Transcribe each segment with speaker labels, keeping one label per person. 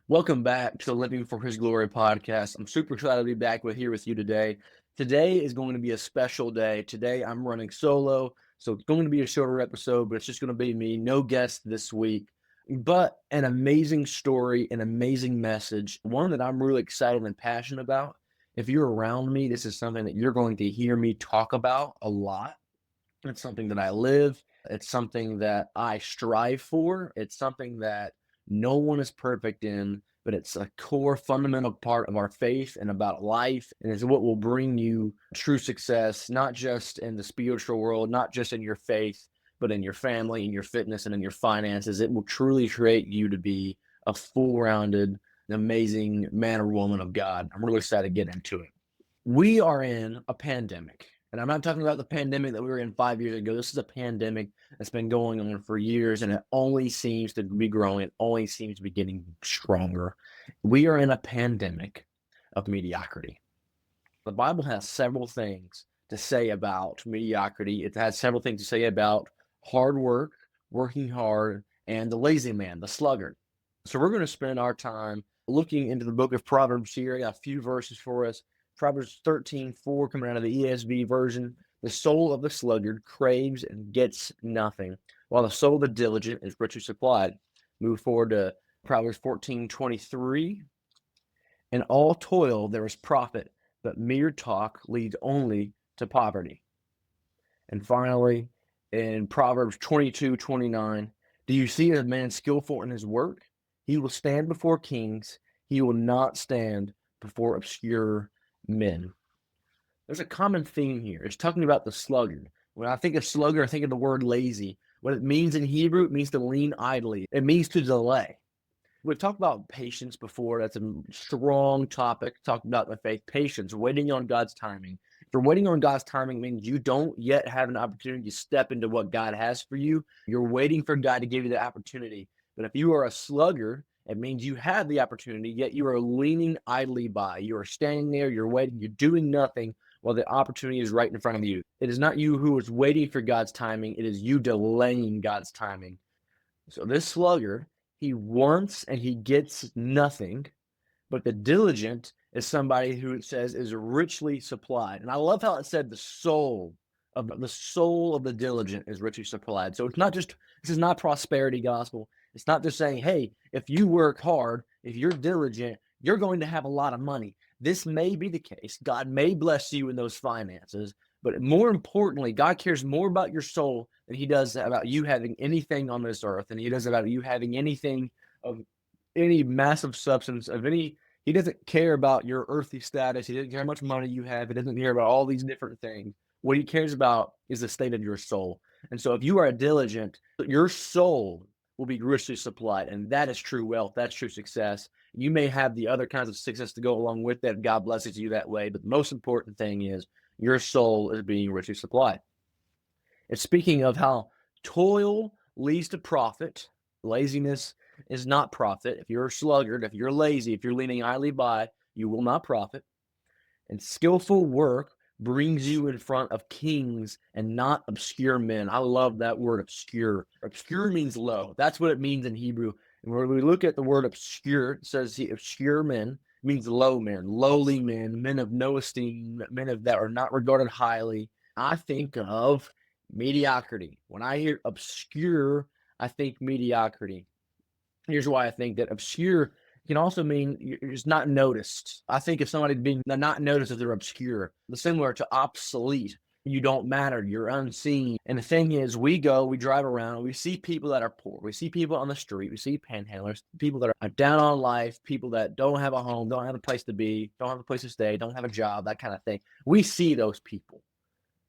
Speaker 1: Welcome back to the Living for His Glory podcast. I'm super excited to be back here with you today. Today is going to be a special day. Today I'm running solo, so it's going to be a shorter episode, but it's just going to be me, no guest this week. But an amazing story, an amazing message, one that I'm really excited and passionate about. If you're around me, this is something that you're going to hear me talk about a lot. It's something that I live. It's something that I strive for. It's something that no one is perfect in, but it's a core fundamental part of our faith and about life. And is what will bring you true success, not just in the spiritual world, not just in your faith, but in your family, in your fitness, and in your finances. It will truly create you to be a full rounded, amazing man or woman of God. I'm really excited to get into it. We are in a pandemic. And I'm not talking about the pandemic that we were in 5 years ago. This is a pandemic that's been going on for years, and it only seems to be growing. It only seems to be getting stronger. We are in a pandemic of mediocrity. The Bible has several things to say about mediocrity. It has several things to say about hard work, working hard, and the lazy man, the sluggard. So we're going to spend our time looking into the book of Proverbs here. I got a few verses for us. Proverbs 13:4 coming out of the ESV version. The soul of the sluggard craves and gets nothing, while the soul of the diligent is richly supplied. Move forward to Proverbs 14:23. In all toil there is profit, but mere talk leads only to poverty. And finally, in Proverbs 22:29, do you see a man skillful in his work? He will stand before kings. He will not stand before obscure men. There's a common theme here. It's talking about the sluggard. When I think of sluggard, I think of the word lazy. What it means in Hebrew, it means to lean idly. It means to delay. We've talked about patience before. That's a strong topic. Talking about the faith, patience, waiting on God's timing. If you're waiting on God's timing, means you don't yet have an opportunity to step into what God has for you. You're waiting for God to give you the opportunity. But if you are a sluggard, it means you have the opportunity, yet you are leaning idly by. You are standing there, you're waiting, you're doing nothing while the opportunity is right in front of you. It is not you who is waiting for God's timing, it is you delaying God's timing. So this sluggard, he wants and he gets nothing, but the diligent is somebody who it says is richly supplied. And I love how it said the soul of the diligent is richly supplied. So it's not just this is not prosperity gospel. It's not just saying, hey, if you work hard, if you're diligent, you're going to have a lot of money. This may be the case. God may bless you in those finances, but more importantly, God cares more about your soul than he does about you having anything on this earth, and he does about you having anything of any massive substance of any. He doesn't care about your earthly status. He doesn't care how much money you have. He doesn't care about all these different things. What he cares about is the state of your soul. And so if you are diligent, your soul will be richly supplied. And that is true wealth. That's true success. You may have the other kinds of success to go along with that. God blesses you that way. But the most important thing is your soul is being richly supplied. And speaking of how toil leads to profit, laziness is not profit. If you're a sluggard, if you're lazy, if you're leaning idly by, you will not profit. And skillful work brings you in front of kings and not obscure men. I love that word obscure. Obscure means low. That's what it means in Hebrew. And when we look at the word obscure, it says the obscure men means low men, lowly men of no esteem, that are not regarded highly. I think of mediocrity. When I hear obscure, I think mediocrity. Here's why I think that obscure can also mean you're just not noticed. I think if somebody's being not noticed if they're obscure, similar to obsolete. You don't matter. You're unseen. And the thing is, we drive around, we see people that are poor. We see people on the street. We see panhandlers, people that are down on life, people that don't have a home, don't have a place to be, don't have a place to stay, don't have a job, that kind of thing. We see those people.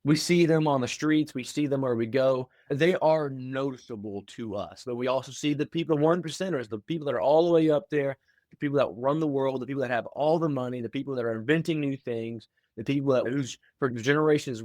Speaker 1: We see them on the streets. We see them where we go. They are noticeable to us. But we also see the people, the one percenters, the people that are all the way up there, the people that run the world, the people that have all the money, the people that are inventing new things, the people that who's for generations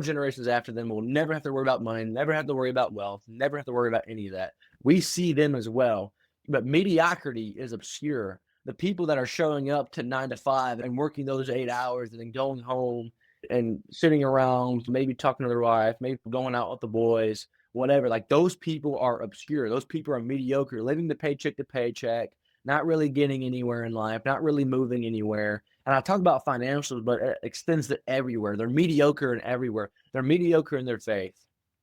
Speaker 1: after them will never have to worry about money, never have to worry about wealth, never have to worry about any of that. We see them as well. But mediocrity is obscure. The people that are showing up to 9 to 5 and working those 8 hours and then going home and sitting around, maybe talking to their wife, maybe going out with the boys, whatever. Like those people are obscure. Those people are mediocre, living the paycheck to paycheck, not really getting anywhere in life, not really moving anywhere. And I talk about financials, but it extends to everywhere. They're mediocre in everywhere. They're mediocre in their faith.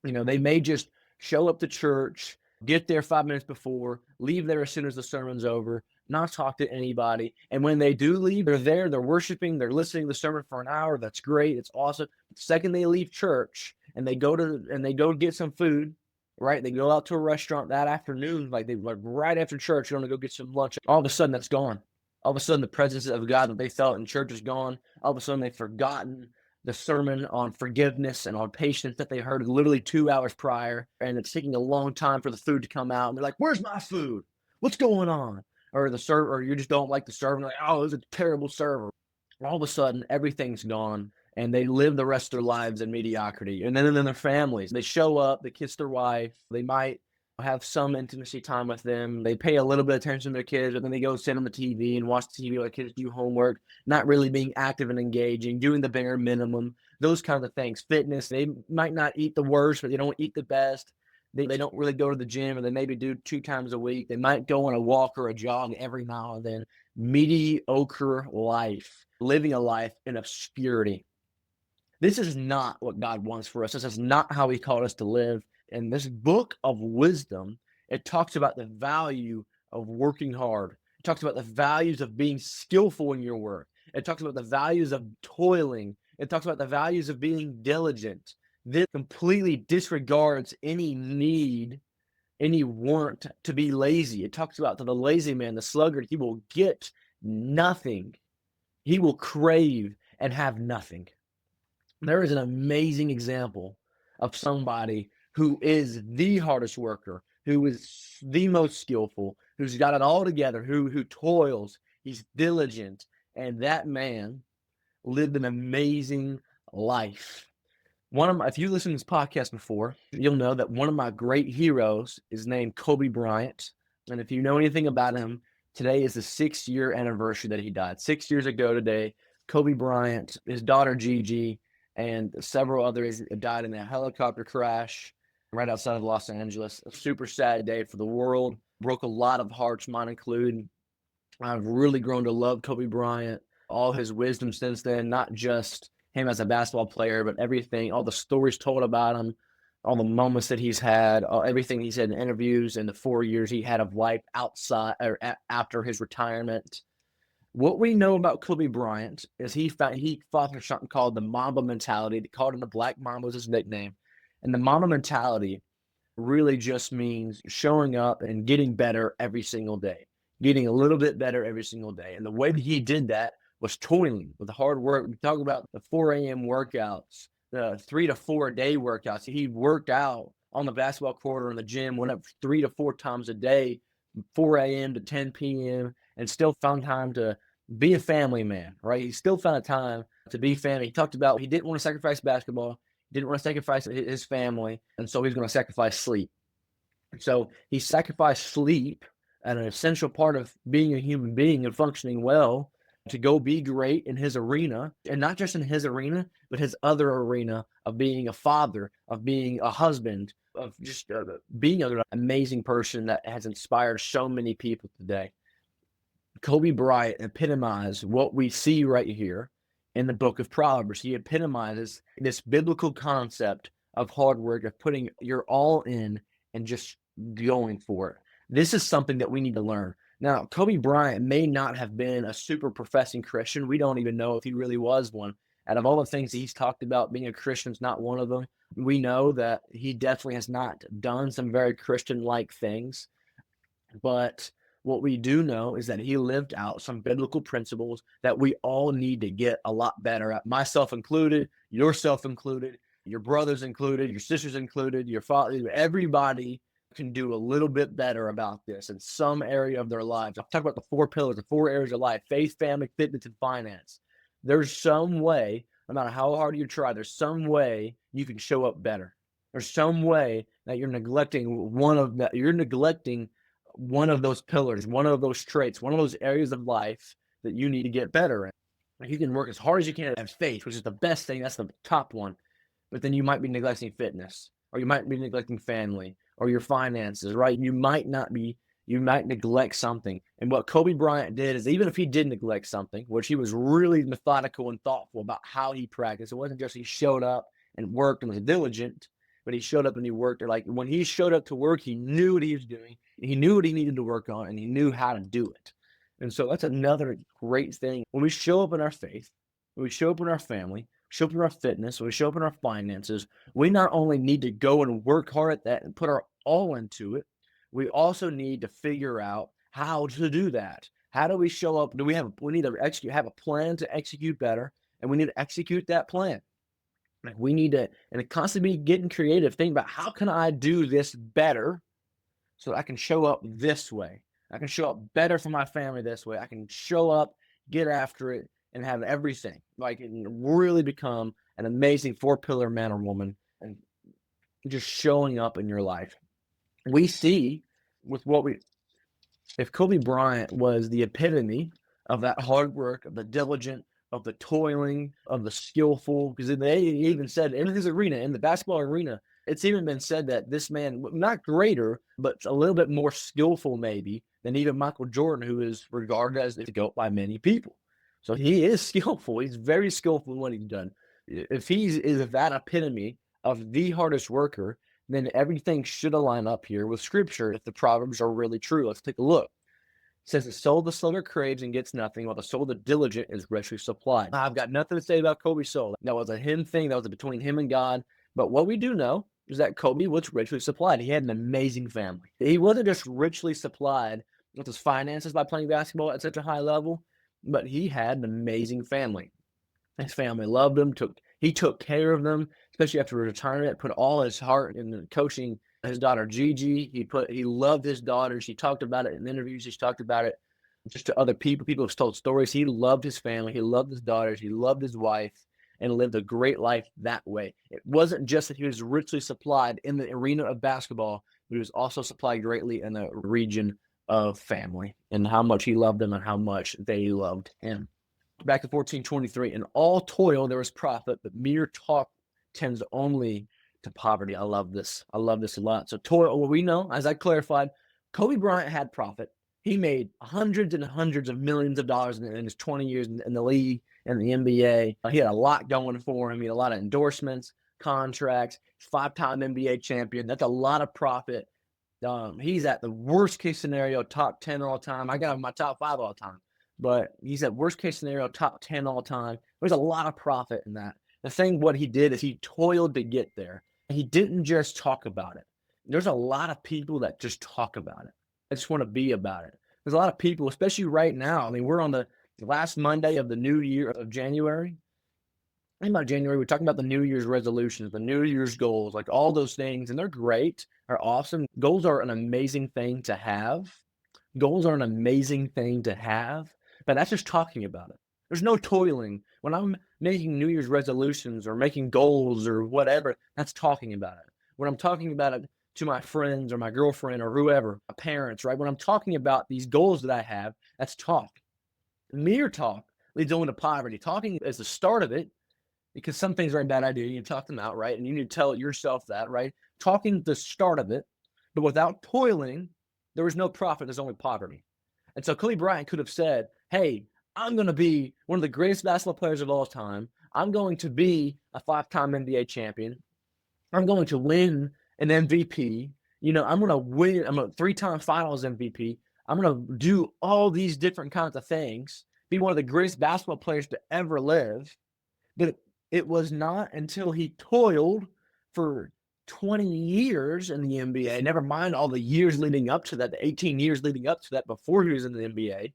Speaker 1: They may just show up to church, get there 5 minutes before, leave there as soon as the sermon's over, not talk to anybody. And when they do leave, they're there, they're worshiping, they're listening to the sermon for an hour. That's great. It's awesome. The second they leave church and they go get some food, right? They go out to a restaurant that afternoon, like right after church, they're gonna go get some lunch. All of a sudden that's gone. All of a sudden the presence of God that they felt in church is gone. All of a sudden they've forgotten the sermon on forgiveness and on patience that they heard literally 2 hours prior, and it's taking a long time for the food to come out. And they're like, "Where's my food? What's going on?" Or the server, or you just don't like the server. Like, "Oh, it's a terrible server." All of a sudden, everything's gone, and they live the rest of their lives in mediocrity. And then their families, they show up, they kiss their wife, they might have some intimacy time with them. They pay a little bit of attention to their kids, but then they go sit on the TV and watch the TV while the kids do homework, not really being active and engaging, doing the bare minimum, those kinds of things. Fitness, they might not eat the worst, but they don't eat the best. They don't really go to the gym, or they maybe do 2 times a week. They might go on a walk or a jog every now and then. Mediocre life, living a life in obscurity. This is not what God wants for us. This is not how he called us to live. In this book of wisdom, it talks about the value of working hard. It talks about the values of being skillful in your work. It talks about the values of toiling. It talks about the values of being diligent. This completely disregards any need, any want to be lazy. It talks about the lazy man, the sluggard, he will get nothing. He will crave and have nothing. There is an amazing example of somebody who is the hardest worker, who is the most skillful, who's got it all together, who toils, he's diligent, and that man lived an amazing life. If you listen to this podcast before, you'll know that one of my great heroes is named Kobe Bryant. And if you know anything about him, today is the 6-year anniversary that he died. 6 years ago today, Kobe Bryant, his daughter Gigi, and several others died in a helicopter crash right outside of Los Angeles. A super sad day for the world. Broke a lot of hearts, mine included. I've really grown to love Kobe Bryant, all his wisdom since then, not just him as a basketball player, but everything, all the stories told about him, all the moments that he's had, everything he said in interviews, and the 4 years he had of life outside or after his retirement. What we know about Kobe Bryant is he fought for something called the Mamba Mentality. They called him the Black Mamba, was his nickname. And the Mamba Mentality really just means showing up and getting better every single day, getting a little bit better every single day. And the way that he did that was toiling with hard work. We talk about the 4 a.m. workouts, the 3 to 4 a day workouts. He worked out on the basketball court or in the gym, went up 3 to 4 times a day, 4 a.m. to 10 p.m., and still found time to be a family man, right? He still found time to be family. He talked about he didn't want to sacrifice basketball, didn't want to sacrifice his family, and so he's going to sacrifice sleep. So he sacrificed sleep, an essential part of being a human being and functioning well, to go be great in his arena, and not just in his arena, but his other arena of being a father, of being a husband, of just being an amazing person that has inspired so many people today. Kobe Bryant epitomized what we see right here in the book of Proverbs. He epitomizes this biblical concept of hard work, of putting your all in and just going for it. This is something that we need to learn. Now, Kobe Bryant may not have been a super professing Christian. We don't even know if he really was one. Out of all the things he's talked about, being a Christian is not one of them. We know that he definitely has not done some very Christian-like things. But what we do know is that he lived out some biblical principles that we all need to get a lot better at, myself included, yourself included, your brothers included, your sisters included, your father. Everybody can do a little bit better about this in some area of their lives. I'll talk about the 4 pillars, the 4 areas of life: faith, family, fitness, and finance. There's some way, no matter how hard you try, there's some way you can show up better. There's some way that you're neglecting one of those pillars, one of those traits, one of those areas of life that you need to get better in. You can work as hard as you can at faith, which is the best thing. That's the top one. But then you might be neglecting fitness, or you might be neglecting family, or your finances, right? You might not be you might neglect something. And what Kobe Bryant did is, even if he did neglect something, which he was really methodical and thoughtful about how he practiced, it wasn't just he showed up and worked and was diligent, but he showed up and he worked. Or like when he showed up to work, he knew what he was doing. He knew what he needed to work on, and he knew how to do it. And so that's another great thing. When we show up in our faith, when we show up in our family, show up in our fitness, when we show up in our finances, we not only need to go and work hard at that and put our all into it, we also need to figure out how to do that. How do we show up? We need to have a plan to execute better, and we need to execute that plan. Like we need to, and constantly be getting creative, thinking about how can I do this better so I can show up this way. I can show up better for my family this way. I can show up, get after it, and have everything. Like, and really become an amazing 4-pillar man or woman, and just showing up in your life. We see with if Kobe Bryant was the epitome of that hard work, of the diligent, of the toiling, of the skillful, because they even said in his arena, in the basketball arena, it's even been said that this man, not greater, but a little bit more skillful maybe than even Michael Jordan, who is regarded as the GOAT by many people. So he is skillful. He's very skillful in what he's done. If is that epitome of the hardest worker, then everything should align up here with scripture if the Proverbs are really true. Let's take a look. It says, the soul of the sluggard craves and gets nothing, while the soul of the diligent is richly supplied. I've got nothing to say about Kobe's soul. That was a him thing. That was between him and God. But what we do know is that Kobe was richly supplied. He had an amazing family. He wasn't just richly supplied with his finances by playing basketball at such a high level, but he had an amazing family. His family loved him. He took care of them, especially after retirement. Put all his heart in coaching his daughter Gigi. He loved his daughters. He talked about it in interviews. He's talked about it just to other people. People have told stories. He loved his family. He loved his daughters. He loved his wife, and lived a great life that way. It wasn't just that he was richly supplied in the arena of basketball, but he was also supplied greatly in the region of family, and how much he loved them and how much they loved him. Back to 14:23, in all toil there is profit, but mere talk tends only to poverty. I love this. I love this a lot. So toil, well, we know, as I clarified, Kobe Bryant had profit. He made hundreds and hundreds of millions of dollars in his 20 years in the league and the NBA. He had a lot going for him. He had a lot of endorsements, contracts, 5-time NBA champion. That's a lot of profit. He's at the worst case scenario, top 10 all time. I got him in my top 5 all time. But he's at worst case scenario, top 10 all time. There's a lot of profit in that. The thing, what he did is he toiled to get there. He didn't just talk about it. There's a lot of people that just talk about it. I just want to be about it. There's a lot of people, especially right now. I mean, we're on the last Monday of the new year of January. About January, we're talking about the New Year's resolutions, the New Year's goals, like all those things. And they're great, are awesome. Goals are an amazing thing to have. Goals are an amazing thing to have. But that's just talking about it. There's no toiling. When I'm making New Year's resolutions or making goals or whatever, that's talking about it. When I'm talking about it to my friends or my girlfriend or whoever, my parents, right? When I'm talking about these goals that I have, that's talk. Mere talk leads only to poverty. Talking is the start of it, because some things are a bad idea. You talk them out, right? And you need to tell yourself that, right? Talking the start of it, but without toiling, there is no profit. There's only poverty. And so Kobe Bryant could have said, hey, I'm going to be one of the greatest basketball players of all time. I'm going to be a 5-time NBA champion. I'm going to win an MVP. I'm going to win. I'm a 3-time finals MVP. I'm going to do all these different kinds of things, be one of the greatest basketball players to ever live. But it was not until he toiled for 20 years in the NBA, never mind all the years leading up to that, the 18 years leading up to that before he was in the NBA,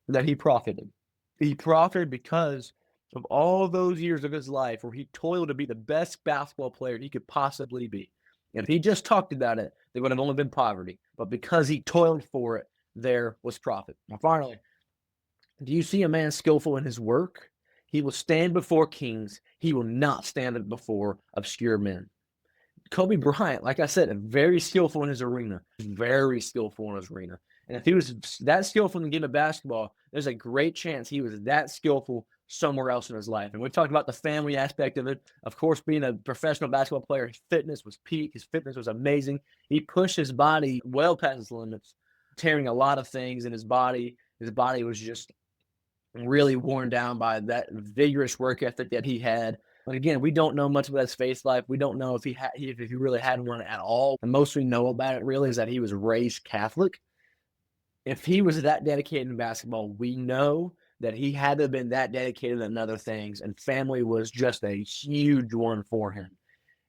Speaker 1: that he profited. He profited because of all those years of his life where he toiled to be the best basketball player he could possibly be. And if he just talked about it, there would have only been poverty. But because he toiled for it, there was profit. Now, finally, do you see a man skillful in his work? He will stand before kings. He will not stand before obscure men. Kobe Bryant, like I said, very skillful in his arena. Very skillful in his arena. And if he was that skillful in the game of basketball, there's a great chance he was that skillful somewhere else in his life. And we've talked about the family aspect of it. Of course, being a professional basketball player, his fitness was peak. His fitness was amazing. He pushed his body well past his limits. tearing a lot of things in his body. His body was just really worn down by that vigorous work ethic that he had. But again, we don't know much about his faith life. We don't know if he really had one at all. And most we know about it really is that he was raised Catholic. If he was that dedicated in basketball, we know that he had to have been that dedicated in other things, and family was just a huge one for him.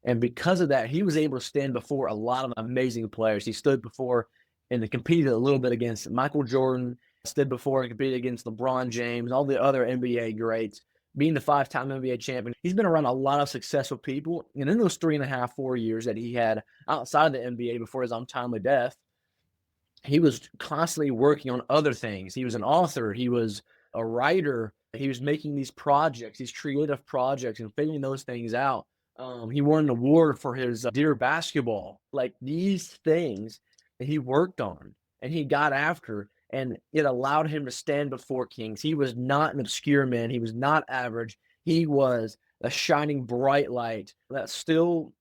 Speaker 1: And because of that, he was able to stand before a lot of amazing players. He stood before and competed a little bit against Michael Jordan, stood before and competed against LeBron James, all the other NBA greats, being the 5-time NBA champion. He's been around a lot of successful people. And in those 3.5, 4 years that he had outside of the NBA before his untimely death, he was constantly working on other things. He was an author. He was a writer. He was making these projects, these creative projects, and figuring those things out. He won an award for his Dear Basketball. Like these things that he worked on and he got after, and it allowed him to stand before kings. He was not an obscure man. He was not average. He was a shining bright light that's still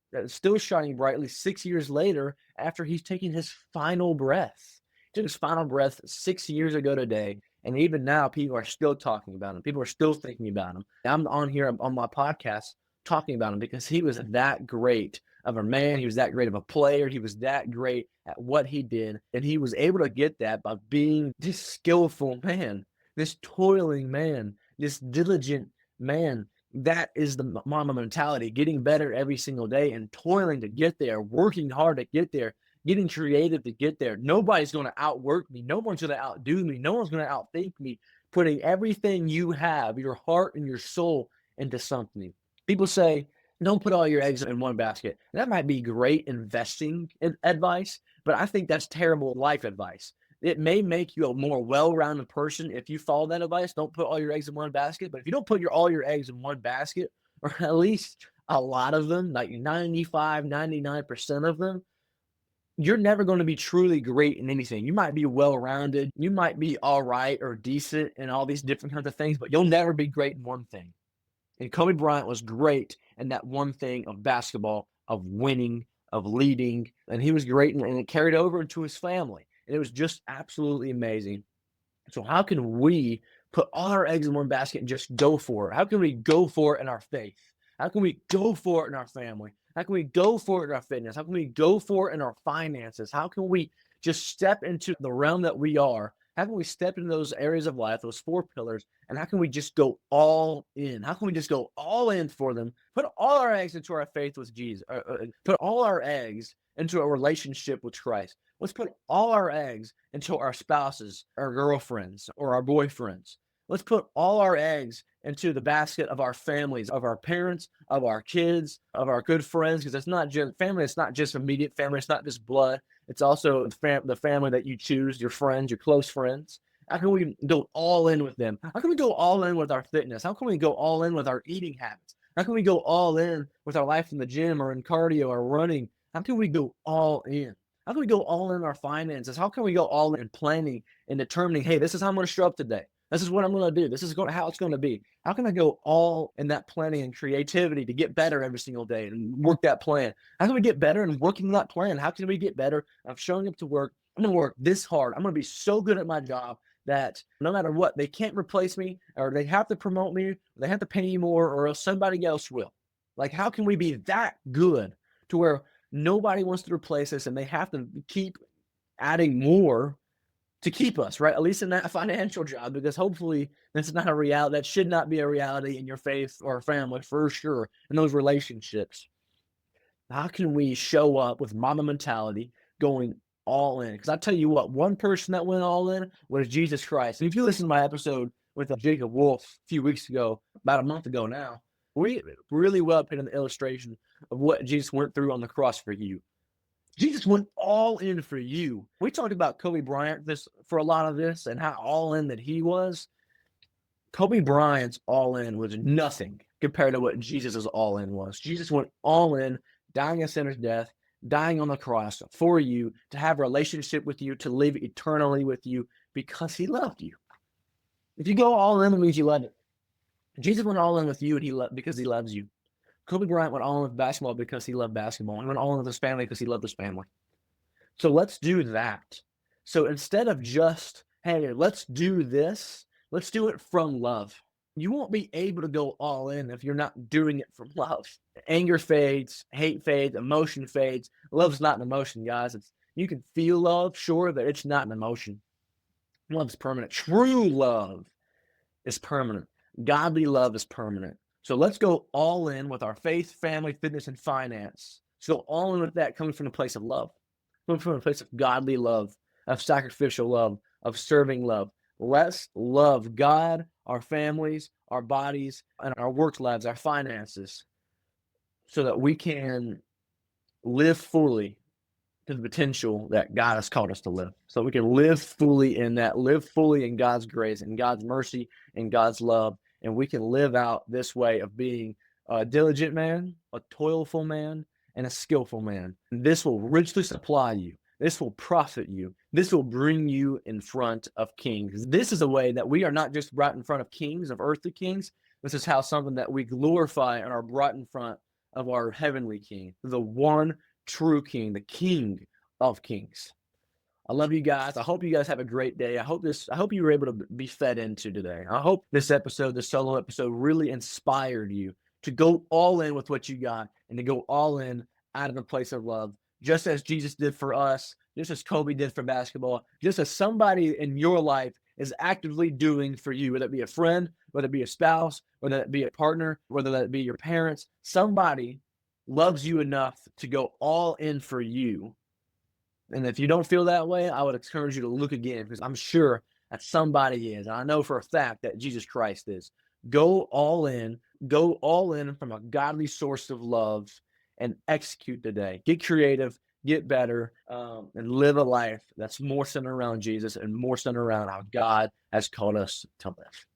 Speaker 1: shining brightly 6 years later after he's taking his final breath. He took his final breath 6 years ago today, and even now people are still talking about him. People are still thinking about him. I'm on here on my podcast talking about him because he was that great of a man. He was that great of a player. He was that great at what he did, and he was able to get that by being this skillful man, this toiling man, this diligent man. That is the Mamba mentality, getting better every single day and toiling to get there, working hard to get there, getting creative to get there. Nobody's going to outwork me. No one's going to outdo me. No one's going to outthink me. Putting everything you have, your heart and your soul, into something. People say, don't put all your eggs in one basket. And that might be great investing advice, but I think that's terrible life advice. It may make you a more well-rounded person if you follow that advice. Don't put all your eggs in one basket. But if you don't put all your eggs in one basket, or at least a lot of them, like 95, 99% of them, you're never going to be truly great in anything. You might be well-rounded. You might be all right or decent in all these different kinds of things, but you'll never be great in one thing. And Kobe Bryant was great in that one thing of basketball, of winning, of leading, and he was great, and it carried over into his family. And it was just absolutely amazing. So how can we put all our eggs in one basket and just go for it? How can we go for it in our faith? How can we go for it in our family? How can we go for it in our fitness? How can we go for it in our finances? How can we just step into the realm that we are? How can we step into those areas of life, those 4 pillars, and how can we just go all in? How can we just go all in for them? Put all our eggs into our faith with Jesus. Put all our eggs into a relationship with Christ. Let's put all our eggs into our spouses, our girlfriends, or our boyfriends. Let's put all our eggs into the basket of our families, of our parents, of our kids, of our good friends, because it's not just family. It's not just immediate family. It's not just blood. It's also the family that you choose, your friends, your close friends. How can we go all in with them? How can we go all in with our fitness? How can we go all in with our eating habits? How can we go all in with our life in the gym or in cardio or running? How can we go all in? How can we go all in our finances? How can we go all in planning and determining, hey, this is how I'm going to show up today. This is what I'm going to do. This is how it's going to be. How can I go all in that planning and creativity to get better every single day and work that plan? How can we get better in working that plan? How can we get better of showing up to work? I'm going to work this hard. I'm going to be so good at my job that no matter what, they can't replace me, or they have to promote me, or they have to pay me more, or else somebody else will. Like, how can we be that good to where nobody wants to replace us and they have to keep adding more to keep us, right? At least in that financial job, because hopefully that's not a reality. That should not be a reality in your faith or family, for sure, in those relationships. How can we show up with Mamba mentality, going all in? Because I tell you what, one person that went all in was Jesus Christ. And if you listen to my episode with Jacob Wolf a few weeks ago, about a month ago now, we really well painted the illustration of what Jesus went through on the cross for you. Jesus went all in for you. We talked about Kobe Bryant for a lot of this and how all in that he was. Kobe Bryant's all in was nothing compared to what Jesus' all in was. Jesus went all in, dying a sinner's death, dying on the cross for you, to have a relationship with you, to live eternally with you because he loved you. If you go all in, it means you love it. Jesus went all in with you and because he loves you. Kobe Bryant went all in with basketball because he loved basketball. He went all in with his family because he loved his family. So let's do that. So instead of just, hey, let's do this, let's do it from love. You won't be able to go all in if you're not doing it from love. Anger fades, hate fades, emotion fades. Love's not an emotion, guys. You can feel love, sure, but it's not an emotion. Love's permanent. True love is permanent. Godly love is permanent. So let's go all in with our faith, family, fitness, and finance. So all in with that coming from a place of love, coming from a place of godly love, of sacrificial love, of serving love. Let's love God, our families, our bodies, and our work lives, our finances, so that we can live fully to the potential that God has called us to live. So we can live fully in that, live fully in God's grace and God's mercy and God's love. And we can live out this way of being a diligent man, a toilful man, and a skillful man. And this will richly supply you. This will profit you. This will bring you in front of kings. This is a way that we are not just brought in front of kings, of earthly kings. This is how something that we glorify and are brought in front of our heavenly king, the one true king, the king of kings. I love you guys. I hope you guys have a great day. I hope you were able to be fed into today. I hope this episode, this solo episode, really inspired you to go all in with what you got and to go all in out of a place of love, just as Jesus did for us, just as Kobe did for basketball, just as somebody in your life is actively doing for you, whether it be a friend, whether it be a spouse, whether it be a partner, whether that be your parents. Somebody loves you enough to go all in for you. And if you don't feel that way, I would encourage you to look again, because I'm sure that somebody is. And I know for a fact that Jesus Christ is. Go all in. Go all in from a godly source of love and execute today. Get creative, get better, and live a life that's more centered around Jesus and more centered around how God has called us to live.